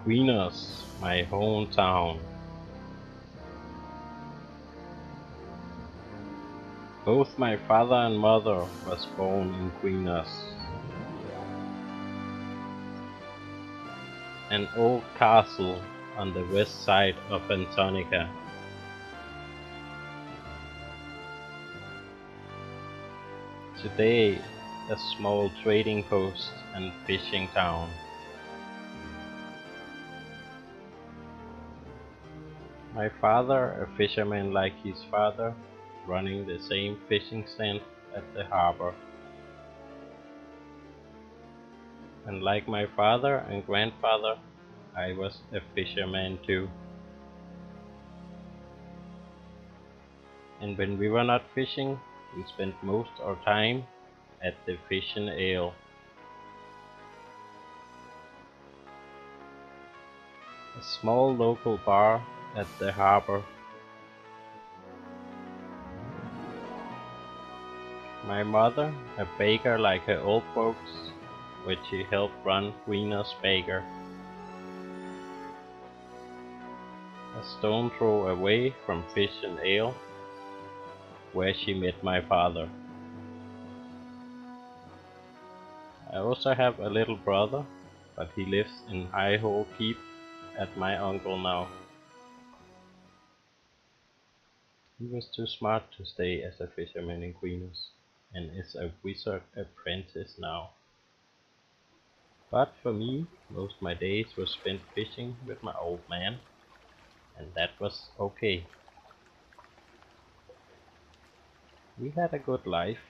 Queenos, my hometown. Both my father and mother was born in Queenos, an old castle on the west side of Antonica. Today, a small trading post and fishing town. My father, a fisherman like his father, running the same fishing stand at the harbor. And like my father and grandfather, I was a fisherman too. And when we were not fishing, we spent most our time at the Fish and Ale, a small local bar at the harbor. My mother, a baker like her old folks, which she helped run Greener's Baker, a stone throw away from Fish and Ale, where she met my father. I also have a little brother, but he lives in High Hole Keep at my uncle now. He was too smart to stay as a fisherman in Queenos, and is a wizard apprentice now. But for me, most my days were spent fishing with my old man, and that was okay. We had a good life,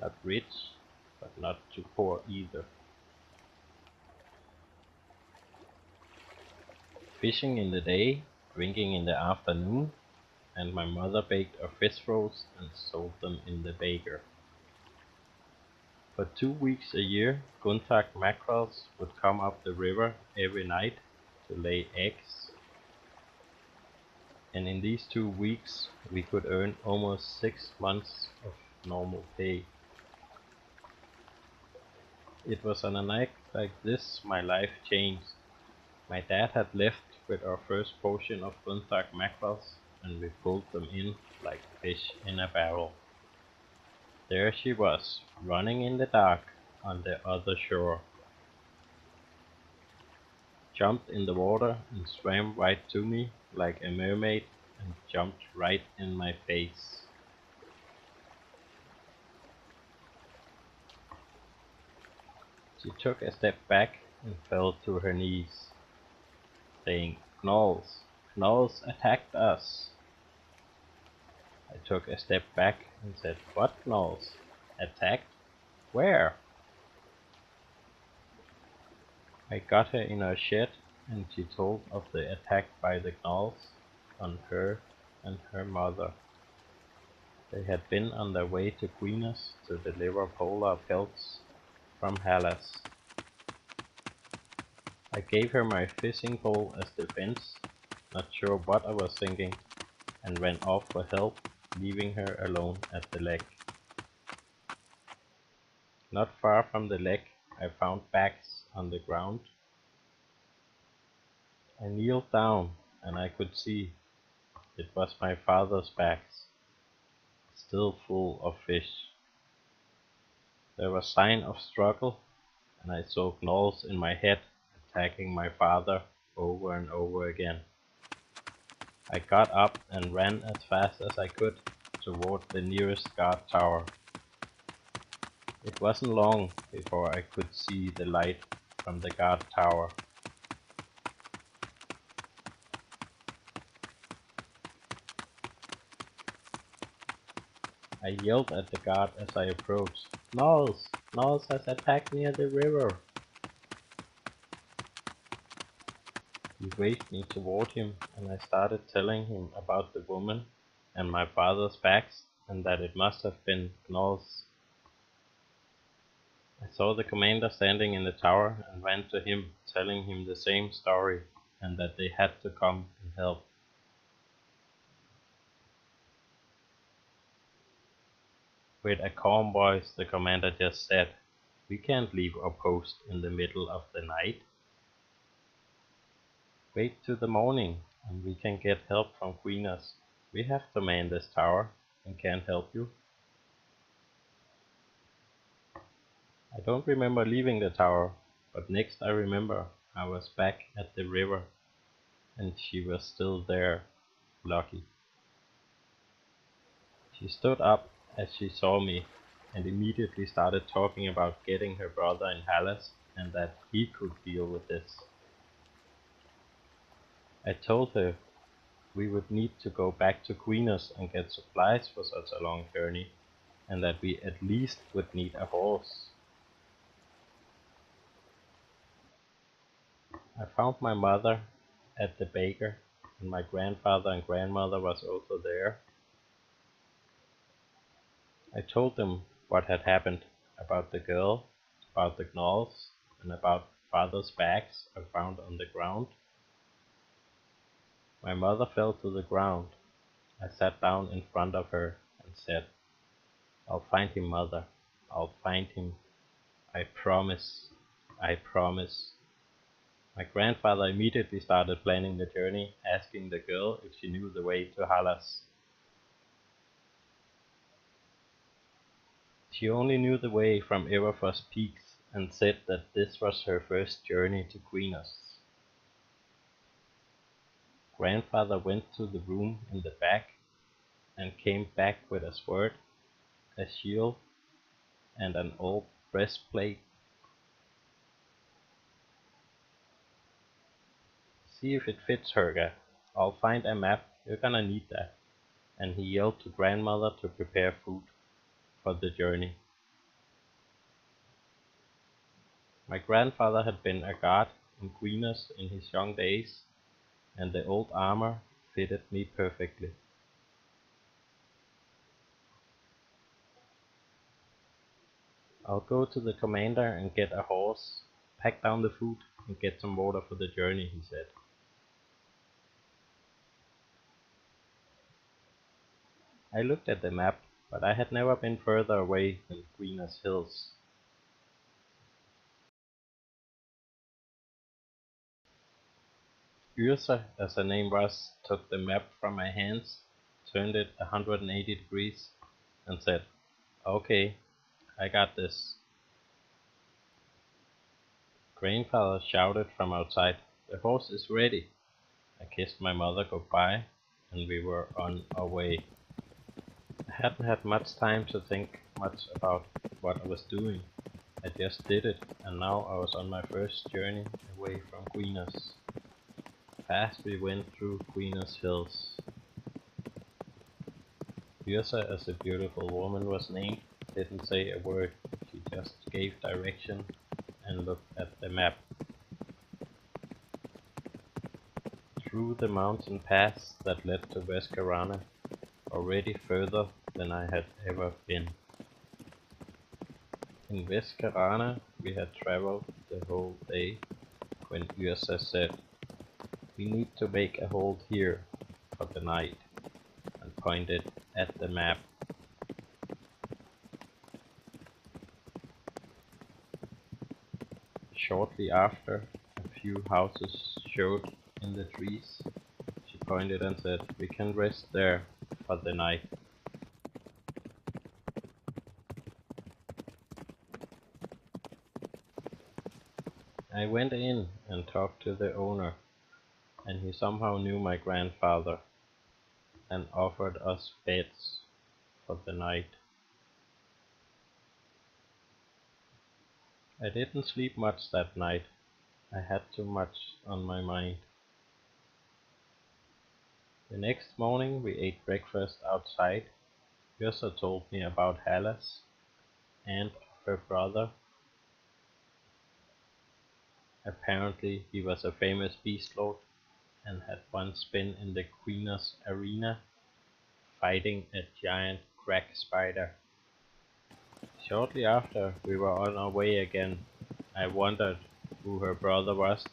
not rich, but not too poor either. Fishing in the day, drinking in the afternoon, and my mother baked our fish rolls and sold them in the baker. For 2 weeks a year, Guntag mackerels would come up the river every night to lay eggs, and in these 2 weeks we could earn almost 6 months of normal pay. It was on a night like this my life changed. My dad had left with our first portion of Guntag mackerels, and we pulled them in like fish in a barrel. There she was, running in the dark on the other shore. Jumped in the water and swam right to me like a mermaid and jumped right in my face. She took a step back and fell to her knees, saying, "Gnolls, Gnolls attacked us." I took a step back and said, "What Gnolls? Attacked? Where?" I got her in our shed, and she told of the attack by the Gnolls on her and her mother. They had been on their way to Queenos to deliver polar pelts from Hellas. I gave her my fishing pole as defense, not sure what I was thinking, and ran off for help, leaving her alone at the lake. Not far from the lake, I found bags on the ground. I kneeled down, and I could see it was my father's bags, still full of fish. There was sign of struggle, and I saw gnolls in my head attacking my father over and over again. I got up and ran as fast as I could toward the nearest guard tower. It wasn't long before I could see the light from the guard tower. I yelled at the guard as I approached, "Gnolls! Gnolls has attacked near the river!" He waved me toward him, and I started telling him about the woman and my father's bags, and that it must have been Gnolls. I saw the commander standing in the tower and ran to him, telling him the same story, and that they had to come and help. With a calm voice, the commander just said, "We can't leave our post in the middle of the night." Wait till the morning, and we can get help from Queenas. We have to man this tower, and can't help you. I don't remember leaving the tower, but next I remember I was back at the river, and she was still there, lucky. She stood up as she saw me, and immediately started talking about getting her brother in Hallas, and that he could deal with this. I told her we would need to go back to Queen's and get supplies for such a long journey, and that we at least would need a horse. I found my mother at the baker, and my grandfather and grandmother was also there. I told them what had happened, about the girl, about the gnolls, and about father's bags I found on the ground. My mother fell to the ground. I sat down in front of her and said, "I'll find him, mother. I'll find him. I promise. I promise." My grandfather immediately started planning the journey, asking the girl if she knew the way to Hallas. She only knew the way from Everquest peaks and said that this was her first journey to Queenos. Grandfather went to the room in the back and came back with a sword, a shield, and an old breastplate. "See if it fits, Herga. I'll find a map, you're gonna need that." And he yelled to grandmother to prepare food for the journey. My grandfather had been a guard in Queenos in his young days, and the old armor fitted me perfectly. "I'll go to the commander and get a horse, pack down the food, and get some water for the journey," he said. I looked at the map, but I had never been further away than Queenos Hills. Yrsa, as her name was, took the map from my hands, turned it 180 degrees, and said, "Okay, I got this." Grandfather shouted from outside, "The horse is ready." I kissed my mother goodbye, and we were on our way. I hadn't had much time to think much about what I was doing. I just did it, and now I was on my first journey away from Queenos. Fast we went through Queenos Hills. Yrsa, as the beautiful woman was named, didn't say a word. She just gave direction and looked at the map. Through the mountain paths that led to Vescarana, already further than I had ever been. In Vescarana we had traveled the whole day when Yrsa said, "We need to make a hold here for the night," and pointed at the map. Shortly after, a few houses showed in the trees. She pointed and said, "We can rest there for the night." I went in and talked to the owner, and he somehow knew my grandfather and offered us beds for the night. I didn't sleep much that night. I had too much on my mind. The next morning we ate breakfast outside. Yrsa told me about Hallas and her brother. Apparently he was a famous beast lord and had once been in the Queen's arena fighting a giant crack spider. Shortly after we were on our way again, I wondered who her brother was.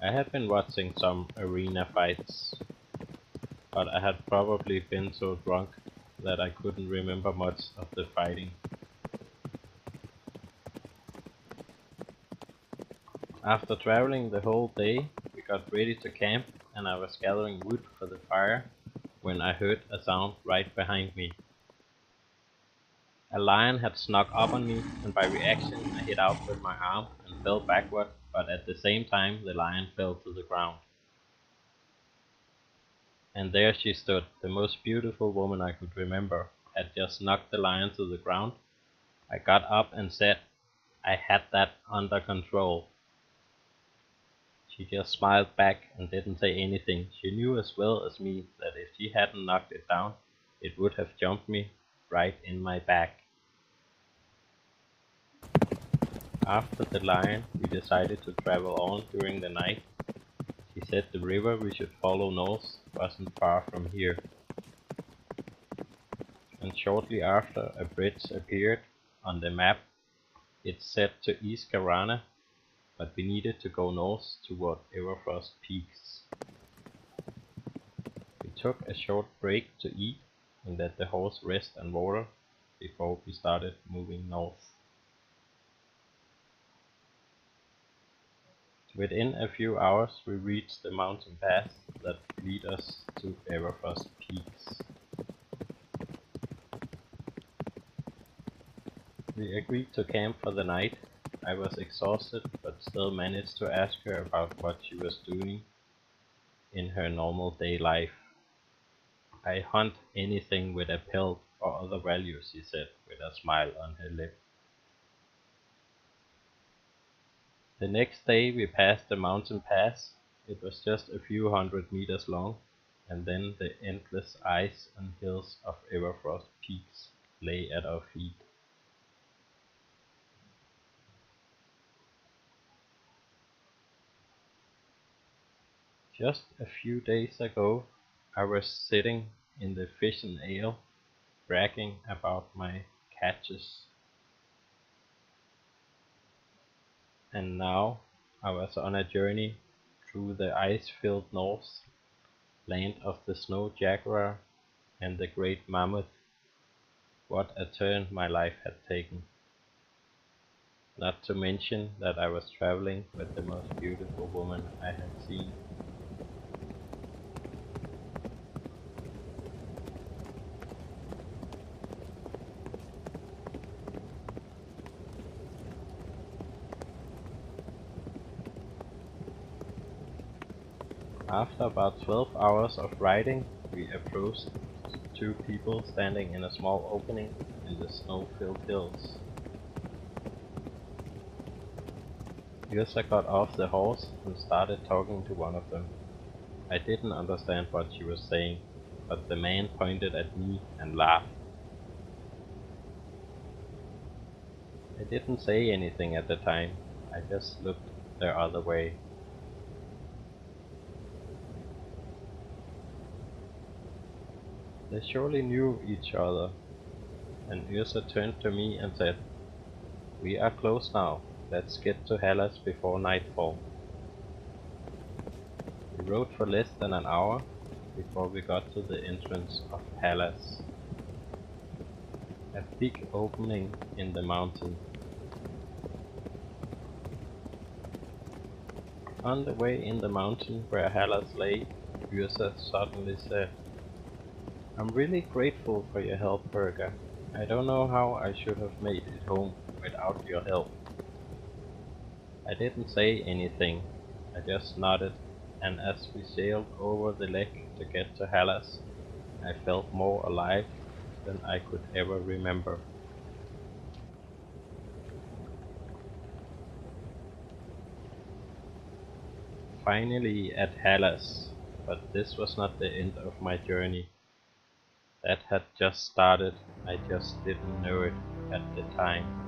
I had been watching some arena fights, but I had probably been so drunk that I couldn't remember much of the fighting. After traveling the whole day, we got ready to camp and I was gathering wood for the fire when I heard a sound right behind me. A lion had snuck up on me, and by reaction I hit out with my arm and fell backward, but at the same time the lion fell to the ground. And there she stood, the most beautiful woman I could remember, had just knocked the lion to the ground. I got up and said, I had that under control. She just smiled back and didn't say anything. She knew as well as me that if she hadn't knocked it down, it would have jumped me right in my back. After the lion, we decided to travel on during the night. She said the river we should follow north wasn't far from here. And shortly after, a bridge appeared on the map. It said to East Garana, but we needed to go north toward Everfrost Peaks. We took a short break to eat and let the horse rest and water before we started moving north. Within a few hours we reached the mountain path that lead us to Everfrost Peaks. We agreed to camp for the night. I was exhausted but still managed to ask her about what she was doing in her normal day life. I hunt anything with a pelt or other value, she said with a smile on her lip. The next day we passed the mountain pass. It was just a few 100 meters long, and then the endless ice and hills of Everfrost Peaks lay at our feet. Just a few days ago I was sitting in the Fish and Ale, bragging about my catches, and now I was on a journey through the ice-filled north, land of the snow jaguar and the great mammoth. What a turn my life had taken. Not to mention that I was traveling with the most beautiful woman I had seen. After about 12 hours of riding, we approached two people standing in a small opening in the snow-filled hills. Yrsa got off the horse and started talking to one of them. I didn't understand what she was saying, but the man pointed at me and laughed. I didn't say anything at the time, I just looked the other way. They surely knew each other, and Yrsa turned to me and said, "We are close now, let's get to Hellas before nightfall." We rode for less than an hour before we got to the entrance of Hellas, a big opening in the mountain. On the way in the mountain where Hellas lay, Yrsa suddenly said, "I'm really grateful for your help, Berga. I don't know how I should have made it home without your help." I didn't say anything, I just nodded, and as we sailed over the lake to get to Hellas, I felt more alive than I could ever remember. Finally at Hellas, but this was not the end of my journey. That had just started, I just didn't know it at the time.